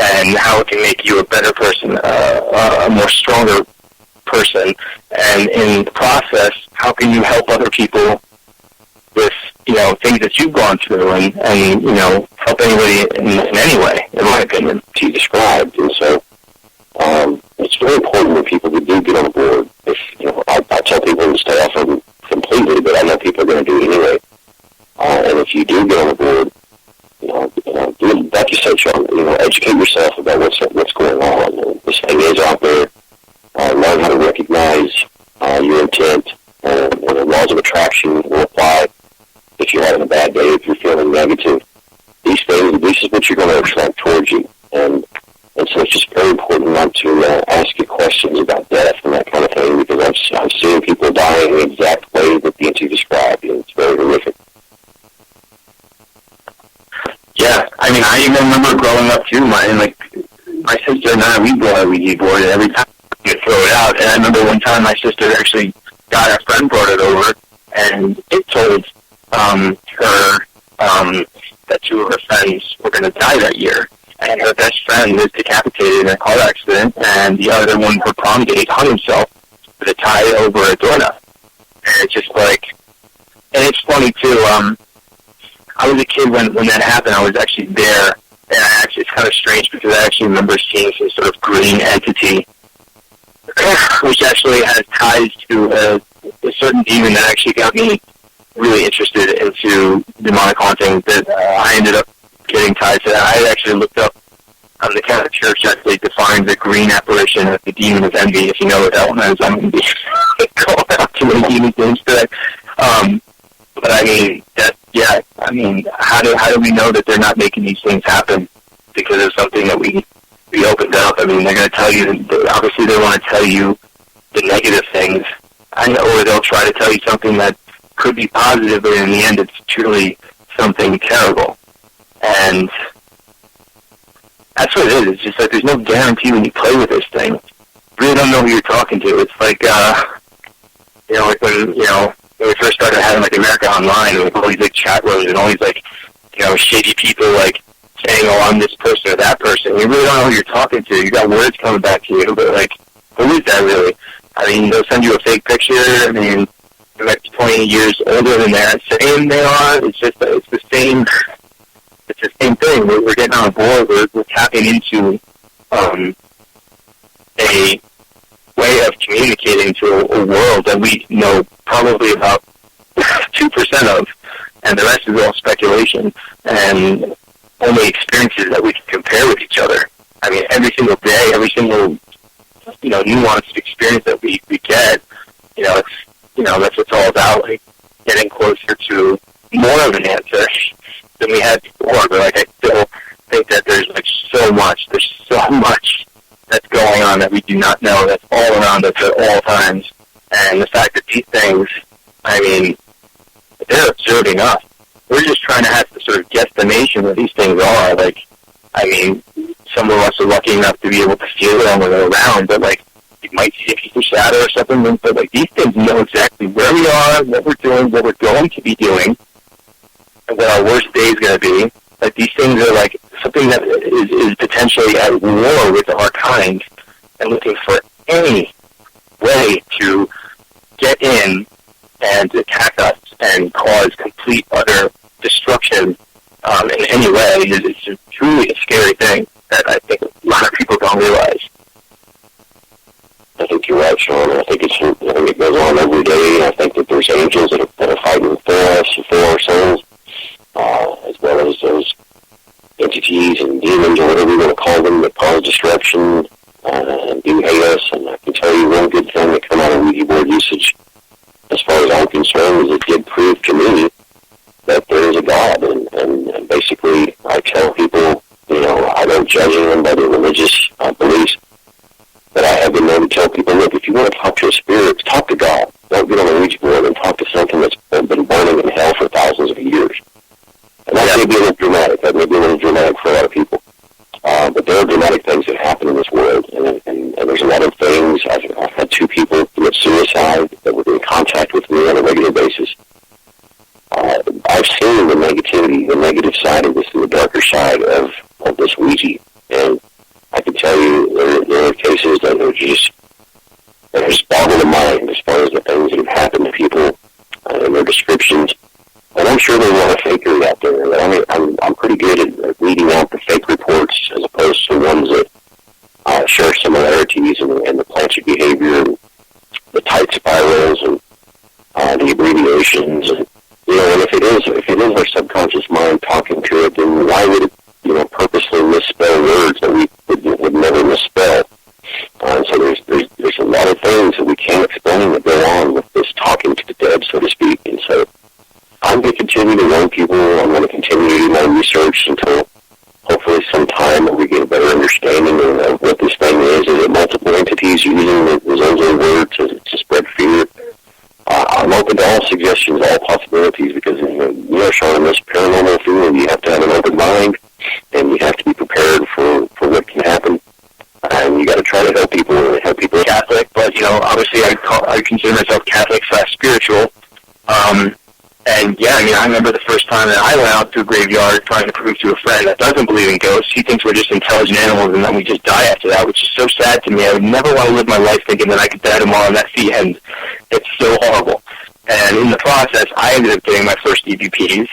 and how it can make you a better person, a more stronger person, and in the process, how can you help other people with, things that you've gone through, and help anybody in any way, in my opinion. You described, and so it's very important for people who do get on board. If I tell people to stay off of them completely, but I know people are going to do it anyway. And if you do get on board, do like you said, Sean, educate yourself about what's going on. And this thing is out there. Learn how to recognize your intent, and the laws of attraction will apply. If you're having a bad day, if you're feeling negative, these things, this is what you're going to attract towards you. And so it's just very important not to ask you questions about death and that kind of thing, because I've seen people die in the exact way that the entity described, and it's very horrific. Yeah, I even remember growing up too. My sister and I, we brought a Ouija board, and every time we would throw it out. And I remember one time my sister actually got a friend brought it over, and it told her that two of her friends were going to die that year. And her best friend was decapitated in a car accident, and the other one, her prom date, hung himself with a tie over a doorknob. And it's just and it's funny too. I was a kid when that happened. I was actually there, and it's kind of strange because I actually remember seeing some sort of green entity, which actually has ties to a certain demon that actually got me really interested into demonic haunting, that I ended up getting tied to that. I had actually looked up on the Catholic Church that they define the green apparition as the demon of envy. If you know what that one is, I'm going to be calling out too many demon things today. But how do we know that they're not making these things happen because of something that we opened up? They're going to tell you, obviously they want to tell you the negative things, or they'll try to tell you something that could be positive, but in the end it's truly something terrible. And that's what it is. It's just there's no guarantee when you play with this thing. You really don't know who you're talking to. It's like when we first started having America Online, and all these chat rooms and all these shady people saying, "Oh, I'm this person or that person." You really don't know who you're talking to. You got words coming back to you, but who is that really? They'll send you a fake picture. They might be 20 years older than they're saying they are. It's just it's the same thing. We're getting on board. We're tapping into a way of communicating to a world that we know probably about 2% of, and the rest is all speculation and only experiences that we can compare with each other. Every single day, every single nuanced experience that we get, that's what it's all about, getting closer to more of an answer than we had before. But I still think that there's so much that's going on that we do not know, that's all around us at all times. And the fact that these things, they're observing us. We're just trying to have the sort of guesstimation what these things are. Some of us are lucky enough to be able to feel them when they're around, but you might see a piece of shadow or something, but these things know exactly where we are, what we're doing, what we're going to be doing, and what our worst day is going to be. These things are something that is potentially at war with our kind, and looking for any way to get in and attack us and cause complete, utter destruction in any way. It's truly a scary thing that I think a lot of people don't realize. I think you're right, Sean. I think it goes on every day. I think that there's angels that are fighting for us and for our souls, as well as those entities and demons, or whatever you want to call them, that cause destruction and do hate us. And I can tell you one good thing that come out of Ouija board usage, as far as I'm concerned, is it did prove to me that there is a God. And basically, I tell people, I don't judge anyone by their religious beliefs, but I have been known to tell people, look, if you want to talk to a spirit, talk to God. Don't get on the Ouija board and talk to something that's been burning in hell for thousands of years. And that may be a little dramatic. That may be a little dramatic for a lot of people. But there are dramatic things that happen in this world. And there's a lot of things. I've had two people commit suicide that were in contact with me on a regular basis. vibrations, and and if it is our subconscious mind talking to it, then why would it purposely misspell words that we would never misspell? So there's a lot of things that we can't explain that go on with this talking to the dead, so to speak. And so I'm going to continue to warn people. I'm going to continue to do my research until hopefully sometime we get a better understanding of what this thing is. Is it multiple entities using those own words to spread fear? I'm open to all suggestions, all possibilities, because Sean, in this paranormal field, you have to have an open mind, and you have to be prepared for what can happen. And you got to try to help people. Catholic, but obviously I consider myself Catholic/spiritual. And yeah, I remember the first time that I went out to a graveyard trying to prove to a friend that doesn't believe in ghosts. He thinks we're just intelligent animals and that we just die after that, which is so sad to me. I would never want to live my life thinking that I could die tomorrow, and that's the end. It's so horrible. And in the process, I ended up getting my first EVPs.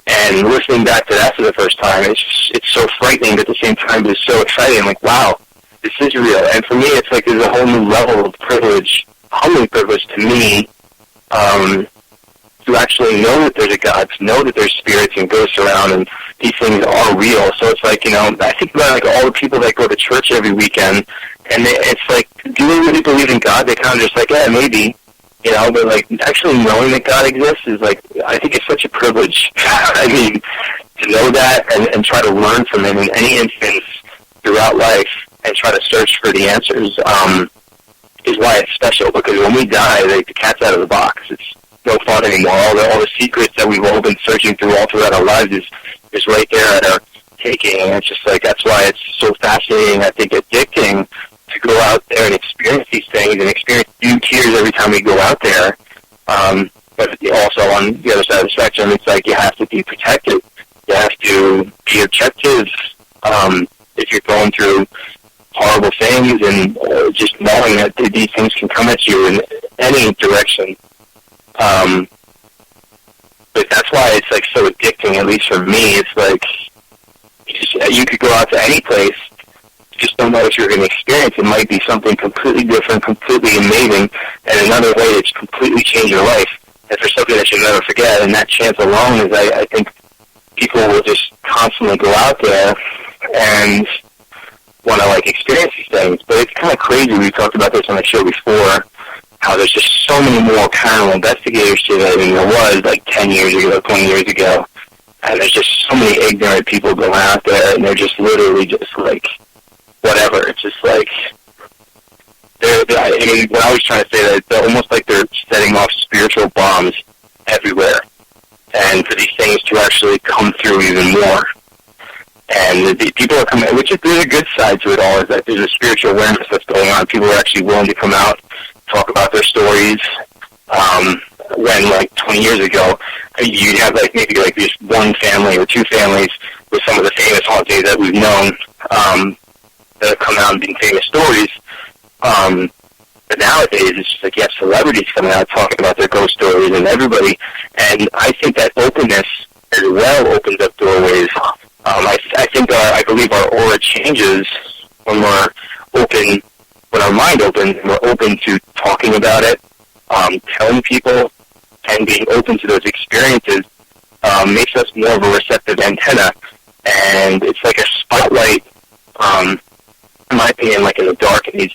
And listening back to that for the first time, it's so frightening, but at the same time, it's so exciting. I'm like, wow, this is real. And for me, it's like there's a whole new level of privilege, humbling privilege to me, to actually know that there's a God, to know that there's spirits and ghosts around, and these things are real. So it's like, I think about all the people that go to church every weekend, and it's like, do they really believe in God? They kind of just like, yeah, maybe, but like actually knowing that God exists is like, I think it's such a privilege. I mean, to know that and try to learn from Him in any instance throughout life and try to search for the answers is why it's special. Because when we die, the cat's out of the box. It's no fun anymore. All the secrets that we've all been searching through all throughout our lives is right there at our taking. And it's just like, that's why it's so fascinating, I think addicting, to go out there and experience these things and experience new tears every time we go out there. But also on the other side of the spectrum, it's like you have to be protected. You have to be objective if you're going through horrible things, and just knowing that these things can come at you in any direction. But that's why it's like so addicting, at least for me. It's like you could go out to any place, just don't know what you're going to experience. It might be something completely different, completely amazing, and another way it's completely change your life. And for something that you'll never forget, and that chance alone is, I think people will just constantly go out there and want to experience these things. But it's kind of crazy. We talked about this on the show before, how there's just so many more paranormal investigators today than there was 10 years ago, 20 years ago. And there's just so many ignorant people going out there, and they're just literally just whatever. It's just what I was trying to say, that they're almost like they're setting off spiritual bombs everywhere. And for these things to actually come through even more. And the people are coming, which is, there's a good side to it all, is that there's a spiritual awareness that's going on. People are actually willing to come out, talk about their stories. When 20 years ago, you'd have maybe just one family or two families with some of the famous hauntings that we've known that have come out and been famous stories. But nowadays, it's just you have celebrities coming out talking about their ghost stories, and everybody. And I think that openness as well opens up doorways. I believe our aura changes when we're open, when our mind opens, and we're open to talking about it, telling people, and being open to those experiences makes us more of a receptive antenna. And it's like a spotlight, in my opinion, in the dark, and these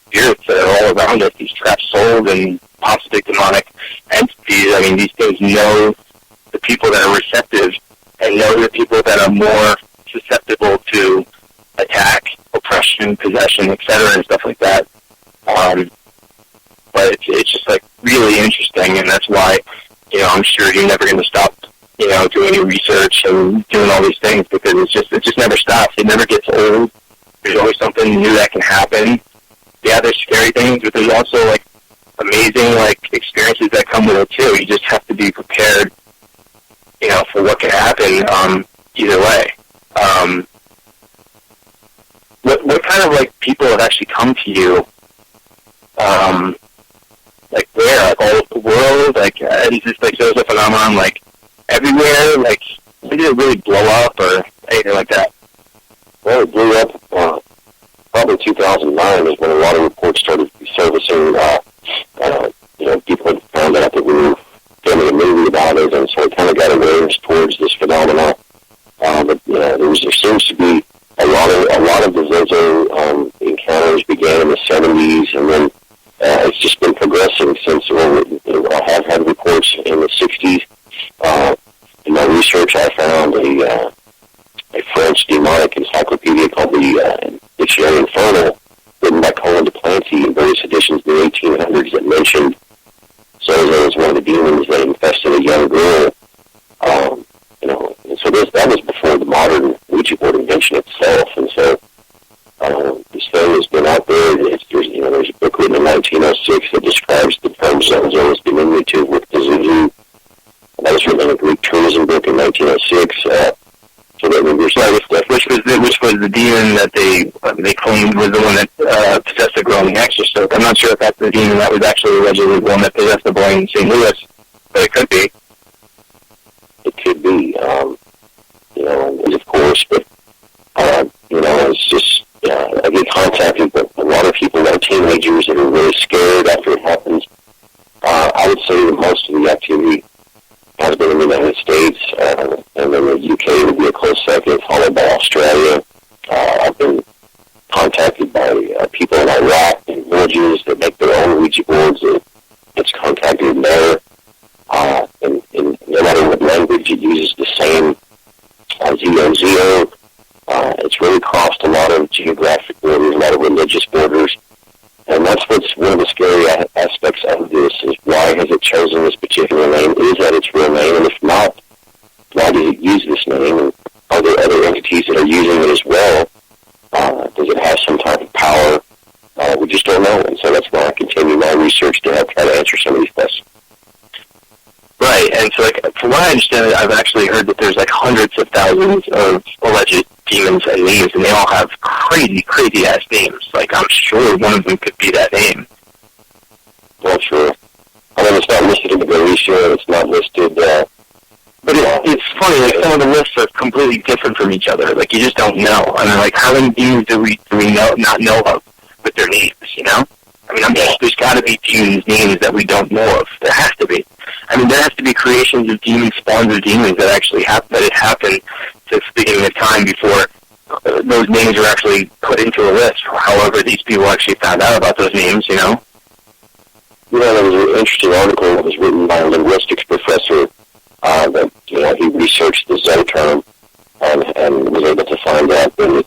spirits that are all around us, these trapped souls and possibly demonic entities. I mean, these things know the people that are receptive, and know the people that are more susceptible to attack, oppression, possession, etc., and stuff like that. But it's just really interesting, and that's why I'm sure you're never going to stop doing your research and doing all these things, because it just never stops. It never gets old. There's always something new that can happen. Yeah, there's scary things, but there's also amazing experiences that come with it too. You just have to be prepared, for what can happen either way. What kind of people have actually come to you? Where? All over the world? Is this shows a phenomenon everywhere? Did it really blow up or anything like that? Well, it blew up probably 2009 is when a lot of reports started surfacing. People had found out that we were filming just been progressing since. I have had reports in the 60s. In my research, I found a French demonic encyclopedia called the Dictionary Infernal, written by Colin de Plancy in various editions in the 1800s that mentioned Zozo as one of the demons that infested a young girl. And so that was before the modern Ouija board invention itself. And so this thing has been out there. There's a book written in 1906 that describes the term Zozo as diminutive with the Zuzu. That was written in a Greek tourism book in 1906. So that there's which was the demon that they claimed was the one that possessed a girl in The Exorcist. I'm not sure if that's the demon that was actually allegedly the one that possessed the boy in St. Louis, but it could be. It could be, of course, but it's just I get contacted with a lot of people, a lot of teenagers that are really scared after it happens. I would say that most of the activity has been in the United States, and then the UK would be a close second, followed by Australia. I've been contacted by people in Iraq and villages that make their own Ouija boards that's contacted there. And no matter what language, it uses the same ZO. It's really crossed a lot of geographic borders, a lot of religious borders. And that's what's one of the scary aspects of this, is why has it chosen this particular name? Is that its real name? And if not, why does it use this name? And are there other entities that are using it as well? Does it have some type of power? We just don't know. And so that's why I continue my research to help try to answer some of these questions. Right, and so from what I understand, I've actually heard that there's hundreds of thousands of alleged demons and names, and they all have crazy ass names. I'm sure one of them could be that name. Well, sure. I mean, it's not listed in the Galicia, it's not listed, but it's funny, some of the lists are completely different from each other. You just don't know. I mean, how many demons do we not know of with their names, I mean, there's got to be demons' names that we don't know of. There has to be. I mean, there has to be creations of demons, spawns of demons that actually happen, that it happened since the beginning of time before those names were actually put into a list. However, these people actually found out about those names, there was an interesting article that was written by a linguistics professor that, he researched the Zo term and was able to find out that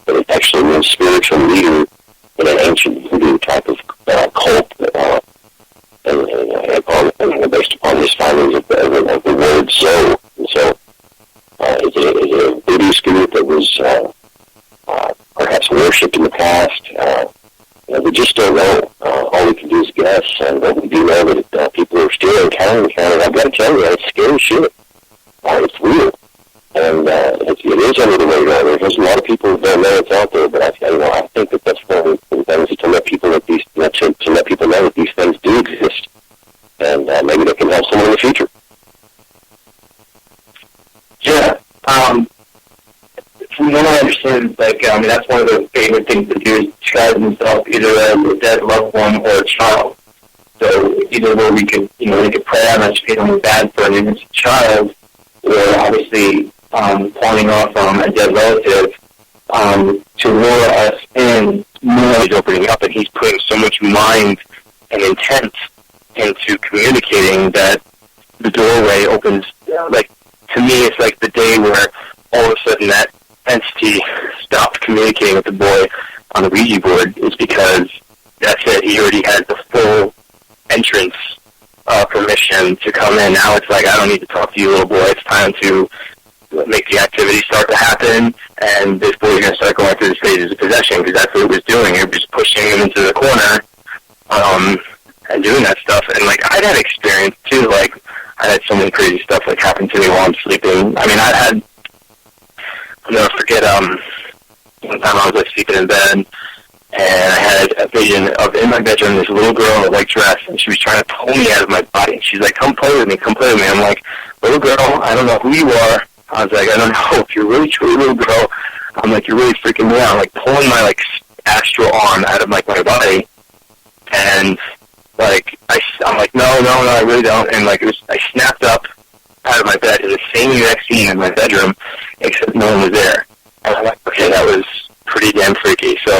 it actually means spiritual leader in an ancient voodoo type of cult, and based upon his findings of the word Zo. And so, is it a voodoo spirit that was perhaps worshipped in the past? We just don't know. All we can do is guess, and we do know that people are still encountering it. I've got to tell you, it's scary shit. It's real. And it is under the radar. There's a lot of people that don't know it's out there, but I think that that's one of the things to let people know that these things do exist, and maybe they can help someone in the future. Yeah. From what I understand, that's one of the favorite things to do is describe themselves either as a dead loved one or a child. So either where we could pray on us feeling bad for an innocent child, or obviously pawning off a dead relative to lure us in. He's opening up, and he's putting so much mind and intent into communicating that the doorway opens. To me, it's like the day where all of a sudden that entity stopped communicating with the boy on the Ouija board, is because that's it. He already has the full entrance permission to come in. Now it's I don't need to talk to you, little boy. It's time to make the activity start to happen, and this boy's going to start going through the stages of possession, because that's what it was doing. It was pushing him into the corner and doing that stuff. And I'd had experience too. I had so many crazy stuff happen to me while I'm sleeping. I mean, I'll never forget, one time I was sleeping in bed, and I had a vision of, in my bedroom, this little girl in a white dress, and she was trying to pull me out of my body. And she's like, come play with me. I'm like, little girl, I don't know who you are. I was like, I don't know if you're really truly a little girl. I'm like, you're really freaking me out. I'm pulling my astral arm out of my body, and I'm like, no, I really don't. And I snapped up out of my bed in the same exact scene in my bedroom, except no one was there. And I'm like, okay, that was pretty damn freaky. So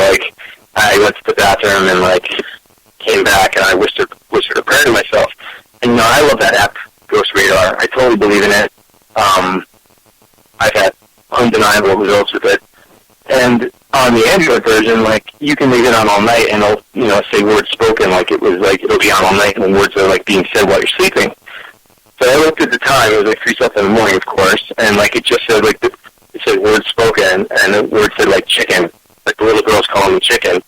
I went to the bathroom and came back, and I whispered a prayer to myself. And, I love that app, Ghost Radar. I totally believe in it. I've had undeniable results with it. And on the Android version, you can leave it on all night, and it'll, say words spoken, it'll be on all night, and the words are, being said while you're sleeping. So I looked at the time, it was 3 something in the morning, of course, and, it just said, it said words spoken, and the word said, chicken. The little girl's calling me chicken.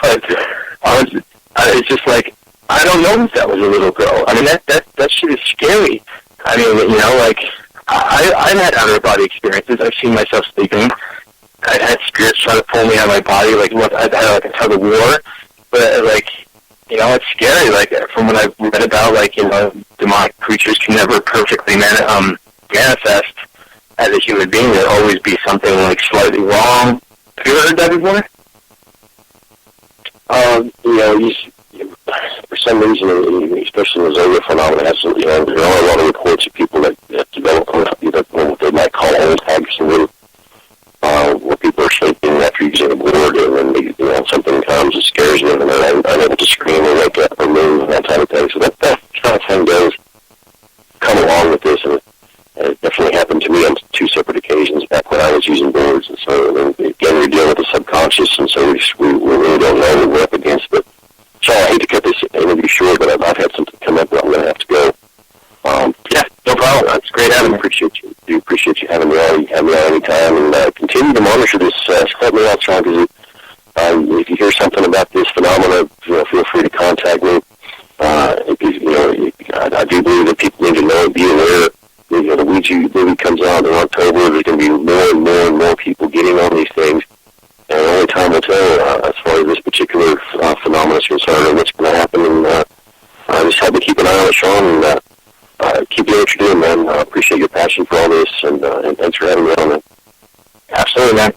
But it's just I don't know if that was a little girl. I mean, that shit is scary. I mean, I've had out-of-body experiences. I've seen myself sleeping. I've had spirits try to pull me out of my body. I've had a tug of war. But, it's scary. From what I've read about, demonic creatures can never perfectly manifest as a human being. There'll always be something, slightly wrong. Have you ever heard that before? For some reason, especially in the Zola phenomenon, there are a lot of reports of people that develop what they might call old hags, where people are sleeping after using a board, and then something comes and scares them, and they're unable to scream or wake up or move and that type of thing. So that kind of thing does come along with this, and it definitely happened to me on 2 separate occasions back when I was using boards. And so, again, we're dealing with the subconscious, and so we really don't know what we're up against. But so I hate to cut this interview short, but I've had something come up, but I'm going to have to go. Yeah, no problem. It's great having me. Appreciate you having me on. You have me on anytime, and continue to monitor this. Help me out, Sean, because if you hear something about this phenomena, feel free to contact me. I do believe that people need to know and be aware. The Ouija movie comes out in October. There's going to be more and more and more people getting on these things. And only time will tell as far as this particular phenomenon is concerned and what's going to happen. And just have to keep an eye on it, Sean, and keep doing what you're doing, man. I appreciate your passion for all this, and thanks for having me on, man. Absolutely, man.